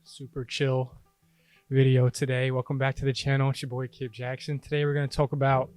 Super chill video today. Welcome back to the channel. It's your boy Kip Jackson. Today we're going to talk about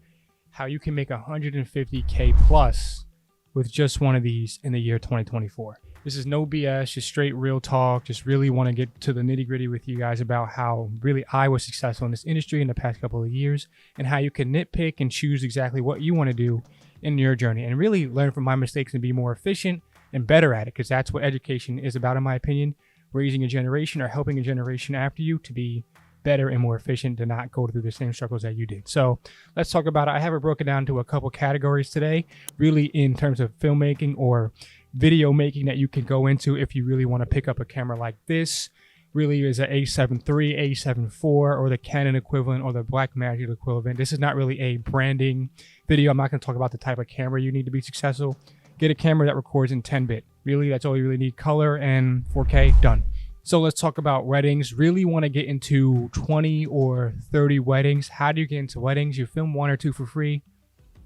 how you can make 150K plus with just one of these in the year 2024. This is no BS, just straight real talk. Just really want to get to the nitty gritty with you guys about how really I was successful in this industry in the past couple of years and how you can nitpick and choose exactly what you want to do in your journey and really learn from my mistakes and be more efficient and better at it, because that's what education is about, in my opinion. Raising a generation or helping a generation after you to be better and more efficient, to not go through the same struggles that you did. So let's talk about it. I have it broken down to a couple categories today, really in terms of filmmaking or video making that you can go into if you really want to pick up a camera like this. Really is an A7 III, A7 IV, or the Canon equivalent or the Blackmagic equivalent. This is not really a branding video. I'm not going to talk about the type of camera you need to be successful. Get a camera that records in 10-bit. Really, that's all you really need. Color and 4K, done. So let's talk about weddings. Really want to get into 20 or 30 weddings. How do you get into weddings? You film one or two for free.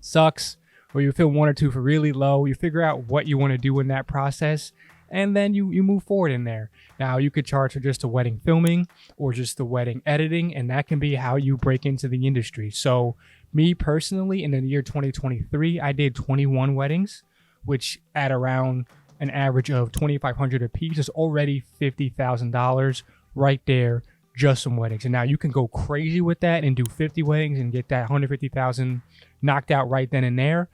Sucks. Or you film one or two for really low. You figure out what you want to do in that process, and then you move forward in there. Now, you could charge for just the wedding filming or just the wedding editing, and that can be how you break into the industry. So me personally, in the year 2023, I did 21 weddings, which at around an average of $2,500 a piece is already $50,000 right there, just some weddings. And now you can go crazy with that and do 50 weddings and get that $150,000 knocked out right then and there.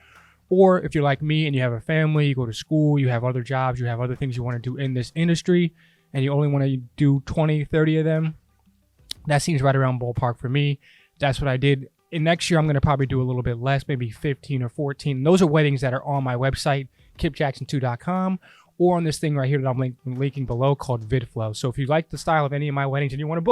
Or if you're like me and you have a family, you go to school, you have other jobs, you have other things you want to do in this industry, and you only want to do 20, 30 of them, that seems right around ballpark for me. That's what I did. And next year, I'm going to probably do a little bit less, maybe 15 or 14. And those are weddings that are on my website, kipjackson2.com, or on this thing right here that I'm linking below called VidFlow. So if you like the style of any of my weddings and you want to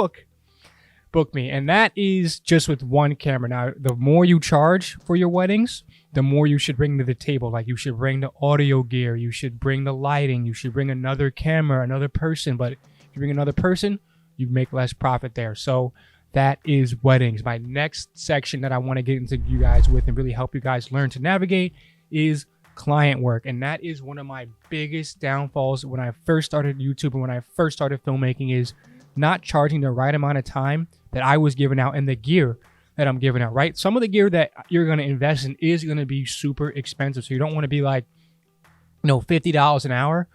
book me. And that is just with one camera. Now, the more you charge for your weddings, the more you should bring to the table. Like, you should bring the audio gear, you should bring the lighting, you should bring another camera, another person. But if you bring another person, you make less profit there. So that is weddings. My next section that I want to get into you guys with and really help you guys learn to navigate is client work. And that is one of my biggest downfalls when I first started YouTube and when I first started filmmaking, is not charging the right amount of time that I was giving out and the gear that I'm giving out, right? Some of the gear that you're going to invest in is going to be super expensive. So you don't want to be like, $50 an hour.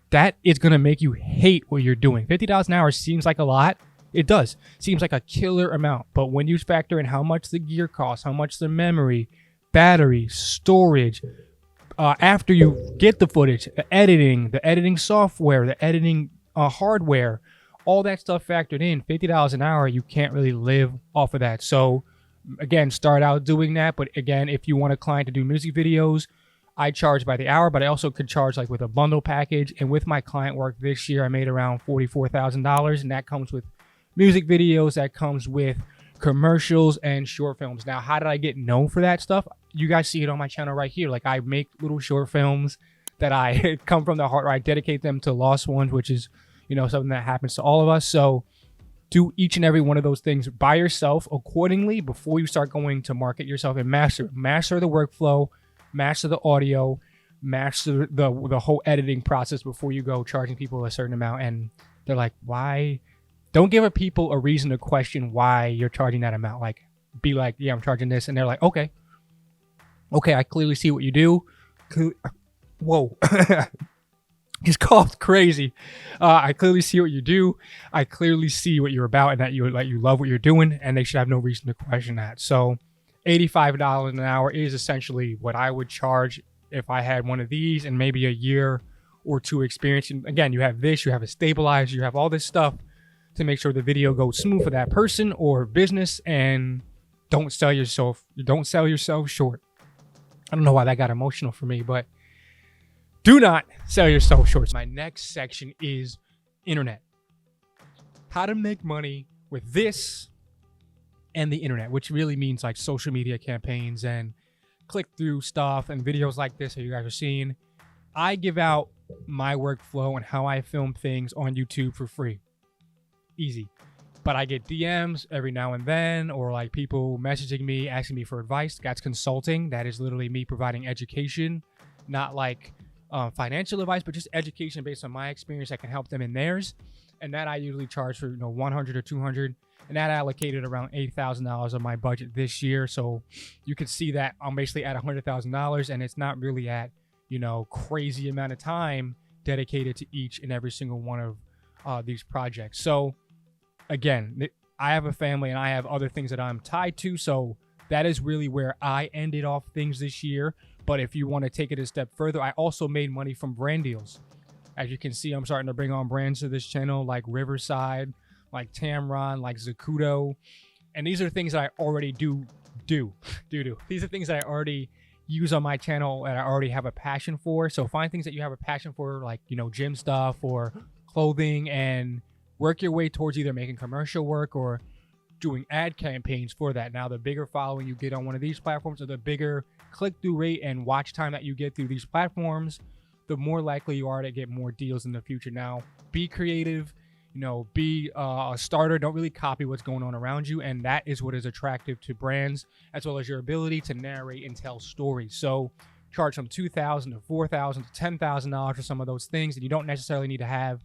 That is going to make you hate what you're doing. $50 an hour seems like a lot. It does. Seems like a killer amount. But when you factor in how much the gear costs, how much the memory, battery, storage, after you get the footage, the editing software, the editing hardware, all that stuff factored in, $50 an hour, you can't really live off of that. So again, start out doing that. But again, if you want a client to do music videos, I charge by the hour, but I also could charge like with a bundle package. And with my client work this year, I made around $44,000, and that comes with music videos, that comes with commercials and short films. Now, how did I get known for that stuff? You guys see it on my channel right here. Like, I make little short films that I come from the heart, or I dedicate them to lost ones, which is, something that happens to all of us. So do each and every one of those things by yourself accordingly before you start going to market yourself, and master the workflow, master the audio, master the whole editing process before you go charging people a certain amount. And they're like, why? Don't give people a reason to question why you're charging that amount. Like, be like, yeah, I'm charging this. And they're like, okay, I clearly see what you do. Whoa. Just coughed crazy. I clearly see what you do. I clearly see what you're about, and that you love what you're doing, and they should have no reason to question that. So $85 an hour is essentially what I would charge if I had one of these and maybe a year or two experience. And again, you have this, you have a stabilizer, you have all this stuff to make sure the video goes smooth for that person or business, and don't sell yourself short. I don't know why that got emotional for me, but do not sell yourself short. My next section is internet. How to make money with this and the internet, which really means like social media campaigns and click-through stuff and videos like this that you guys are seeing. I give out my workflow and how I film things on YouTube for free. Easy. But I get DMs every now and then, or like people messaging me, asking me for advice. That's consulting. That is literally me providing education, not like financial advice, but just education based on my experience that can help them in theirs. And that I usually charge for, 100 or 200. And that allocated around $8,000 of my budget this year. So you can see that I'm basically at $100,000, and it's not really at, crazy amount of time dedicated to each and every single one of these projects. So again, I have a family and I have other things that I'm tied to. So that is really where I ended off things this year. But if you want to take it a step further, I also made money from brand deals. As you can see, I'm starting to bring on brands to this channel like Riverside, like Tamron, like Zacuto. And these are things that I already do. These are things that I already use on my channel and I already have a passion for. So find things that you have a passion for, like, gym stuff or clothing, and work your way towards either making commercial work or doing ad campaigns for that. Now, the bigger following you get on one of these platforms, or the bigger click-through rate and watch time that you get through these platforms, the more likely you are to get more deals in the future. Now, be creative, be a starter. Don't really copy what's going on around you. And that is what is attractive to brands, as well as your ability to narrate and tell stories. So charge from $2,000 to $4,000 to $10,000 for some of those things. And you don't necessarily need to have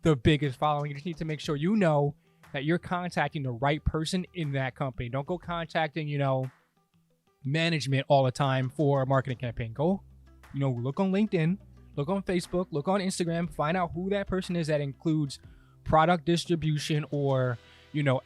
the biggest following. You just need to make sure that you're contacting the right person in that company. Don't go contacting, management all the time for a marketing campaign. Go, look on LinkedIn, look on Facebook, look on Instagram, find out who that person is that includes product distribution or,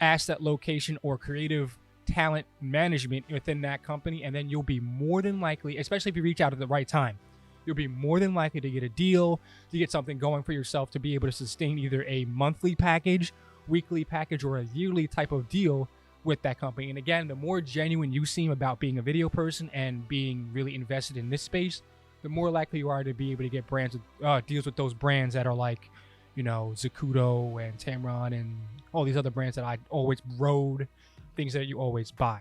asset location or creative talent management within that company. And then you'll be more than likely, especially if you reach out at the right time, you'll be more than likely to get a deal, to get something going for yourself, to be able to sustain either a monthly package, weekly package, or a yearly type of deal with that company. And again, the more genuine you seem about being a video person and being really invested in this space, the more likely you are to be able to get deals with those brands that are like, Zacuto and Tamron and all these other brands that I always rode, things that you always buy.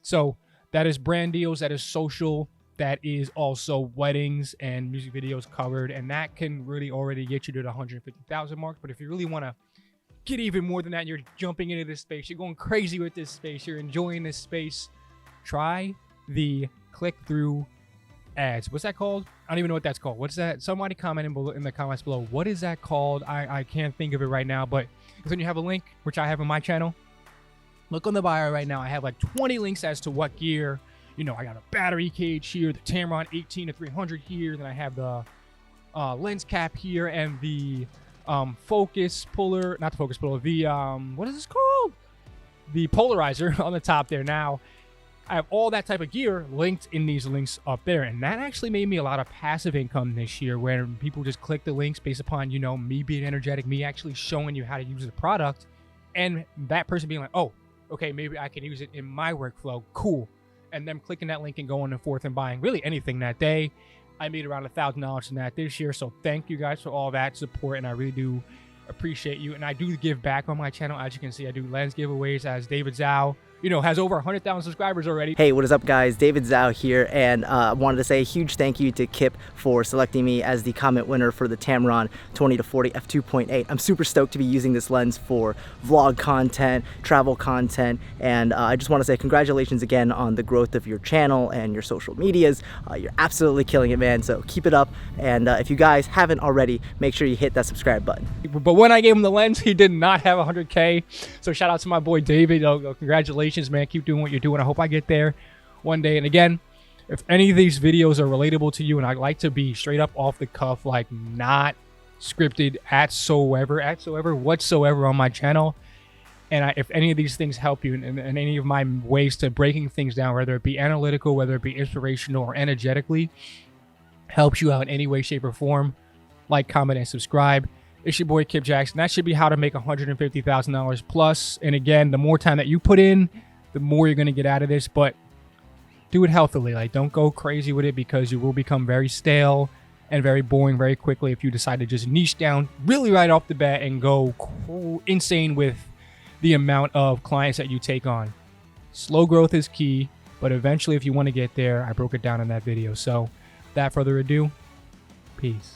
So that is brand deals, that is social, that is also weddings and music videos covered. And that can really already get you to the 150,000 mark. But if you really want to get even more than that, you're jumping into this space, you're going crazy with this space, you're enjoying this space, try the click-through ads. What's that called? I don't even know what that's called. What's that? Somebody comment in the comments below. What is that called? I can't think of it right now, but when you have a link, which I have on my channel, look on the bio right now. I have like 20 links as to what gear. I got a battery cage here, the Tamron 18 to 300 here, then I have the lens cap here, and the focus puller, not the focus puller, the what is this called? The polarizer on the top there. Now, I have all that type of gear linked in these links up there, and that actually made me a lot of passive income this year, where people just click the links based upon, me being energetic, me actually showing you how to use the product, and that person being like, oh, okay, maybe I can use it in my workflow, cool, and them clicking that link and going forth and buying really anything that day. I made around $1,000 in that this year, so thank you guys for all that support, and I really do appreciate you. And I do give back on my channel. As you can see, I do lens giveaways, as David Zhao, has over 100,000 subscribers already. Hey, what is up, guys? David Zhao here, and I wanted to say a huge thank you to Kip for selecting me as the comment winner for the Tamron 20-40 f2.8. I'm super stoked to be using this lens for vlog content, travel content, and I just want to say congratulations again on the growth of your channel and your social medias. You're absolutely killing it, man, so keep it up. And if you guys haven't already, make sure you hit that subscribe button. But when I gave him the lens, he did not have 100K, so shout out to my boy David. Congratulations, man. Keep doing what you're doing. I hope I get there one day. And again, if any of these videos are relatable to you, and I like to be straight up off the cuff, like not scripted whatsoever on my channel, and if any of these things help you in any of my ways to breaking things down, whether it be analytical, whether it be inspirational, or energetically, helps you out in any way, shape, or form, like, comment, and subscribe. It's your boy Kip Jackson. That should be how to make $150,000 plus. And again, the more time that you put in, the more you're going to get out of this. But do it healthily. Like, don't go crazy with it, because you will become very stale and very boring very quickly if you decide to just niche down really right off the bat and go insane with the amount of clients that you take on. Slow growth is key, but eventually, if you want to get there, I broke it down in that video. So without further ado, peace.